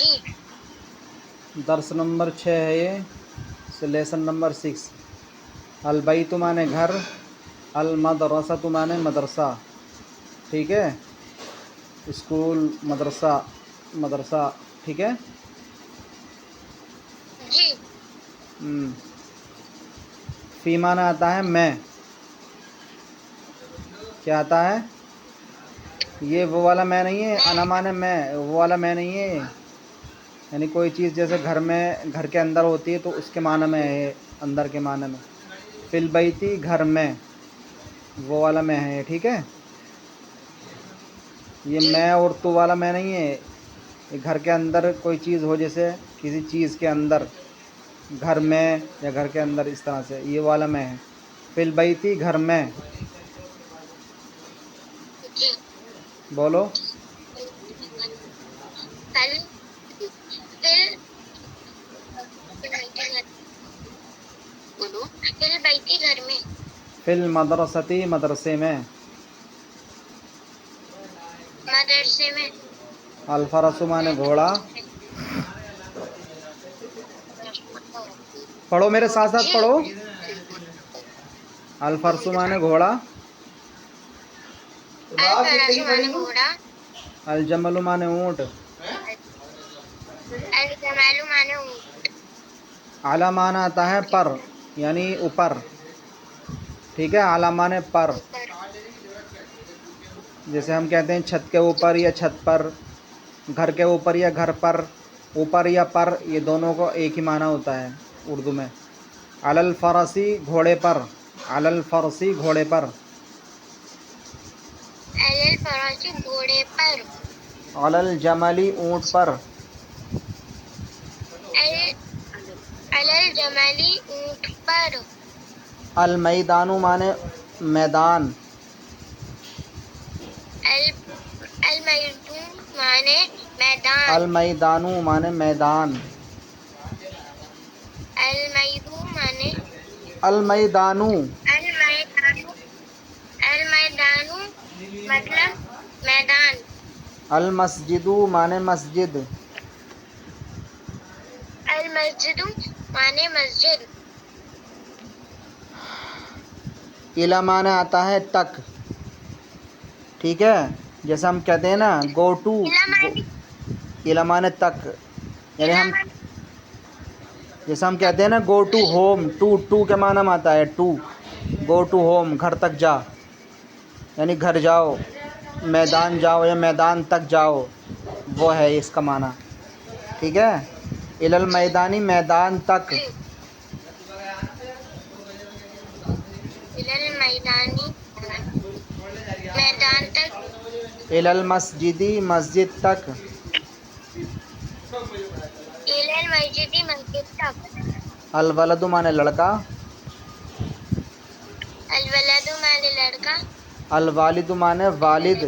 جی درس نمبر 6 ہے یہ، لیسن نمبر 6۔ البیت مانے گھر، المدرسۃ مانے مدرسہ، ٹھیک ہے، اسکول، مدرسہ، ٹھیک ہے۔ جی فی معنی آتا ہے میں، کیا آتا ہے؟ یہ وہ والا میں نہیں ہے، انا مانے میں، وہ والا میں نہیں ہے، یعنی کوئی چیز جیسے گھر میں، گھر کے اندر ہوتی ہے تو اس کے معنی میں ہے، اندر کے معنی میں۔ فی البیتی گھر میں، وہ والا میں ہے، ٹھیک ہے۔ یہ جی میں اور تو والا میں نہیں ہے، یہ گھر کے اندر کوئی چیز ہو، جیسے کسی چیز کے اندر، گھر میں یا گھر کے اندر، اس طرح سے یہ والا میں ہے۔ فی البیتی گھر میں، جی بولو۔ کل پھر بولو پھر بیتی گھر میں، فی المدرستی مدرسے میں، مدرسے میں، الفرس مانے گھوڑا، پڑھو میرے ساتھ ساتھ جی پڑھو۔ الفرس مانے گھوڑا، الفرس مانے گھوڑا، الجمل مانے اونٹ، الجمال مانے اونٹ، اعلیٰ معنی آتا ہے پر، یعنی اوپر، ٹھیک ہے، اعلیٰ معنی پر، اوپر، جیسے ہم کہتے ہیں چھت کے اوپر یا چھت پر، گھر کے اوپر یا گھر پر، اوپر یا پر، یہ دونوں کو ایک ہی معنی ہوتا ہے اردو میں۔ علی الفرسی گھوڑے پر، علی الفرسی گھوڑے پر، الفرس گھوڑے پر، علی الجملی اونٹ پر، الجمل اونٹ پر، المیدان مانے میدان، المیدون مانے میدان، المیدان مانے میدان، المیدون مانے المیدان، المیدان، المیدان مطلب میدان، المسجد مانے مسجد، المسجد مانے مسجد، الی معنی آتا ہے تک، ٹھیک ہے، جیسے ہم کہتے ہیں نا گو ٹو، الی معنی تک، یعنی ہم جیسے ہم کہتے ہیں نا گو ٹو ہوم، ٹو کے معنی میں آتا ہے ٹو، گو ٹو ہوم گھر تک جا، یعنی گھر جاؤ، میدان جاؤ یا میدان تک جاؤ، وہ ہے اس کا معنی، ٹھیک ہے۔ الی المیدانی میدان تک، المیدانی میدان تک، الی المسجدی مسجد تک، المسجد مسجد تک، الولد مانے لڑکا، الولد مانے لڑکا، الوالد مانے والد،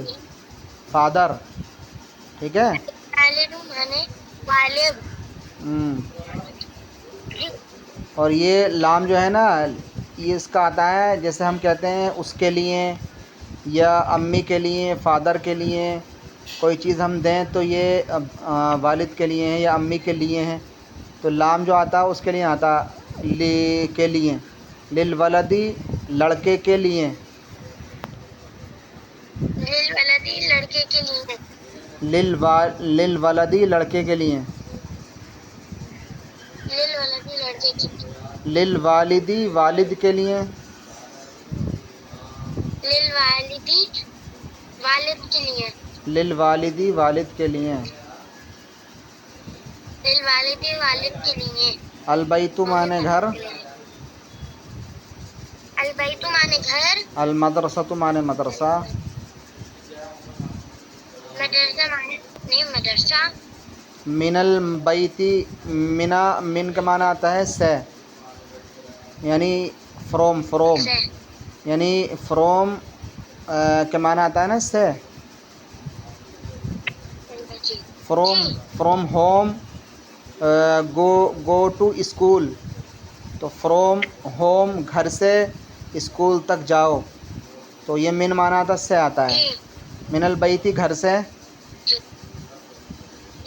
فادر، ٹھیک ہے۔ والد مانے والد، اور یہ لام جو ہے نا، یہ اس کا آتا ہے، جیسے ہم کہتے ہیں اس کے لیے یا امی کے لیے، فادر کے لیے کوئی چیز ہم دیں تو یہ والد کے لیے ہے یا امی کے لیے ہیں، تو لام جو آتا ہے اس کے لیے آتا لی کے لیے، للولدی لڑکے کے لیے، للولدی لڑکے کے لیے، للولدی لڑکے کے لیے، للولدی لڑکے کے لیے، للوالدی والد کے لیے، للوالدی والد کے لیے، للوالدی والد کے لیے، للوالدی والد کے لیے، البیت مانے گھر، البیت مانے گھر، المدرسۃ مانے مدرسہ، مدرسہ مانے مدرسہ، من البیتی، من کا معنی آتا ہے سے، یعنی فروم، سے، یعنی فروم کے معنی آتا ہے نا سے، جی from home, go to school, تو فروم ہوم گھر سے اسکول تک جاؤ، تو یہ من معنی آتا سے آتا ہے، جی من البیتی گھر سے، جی،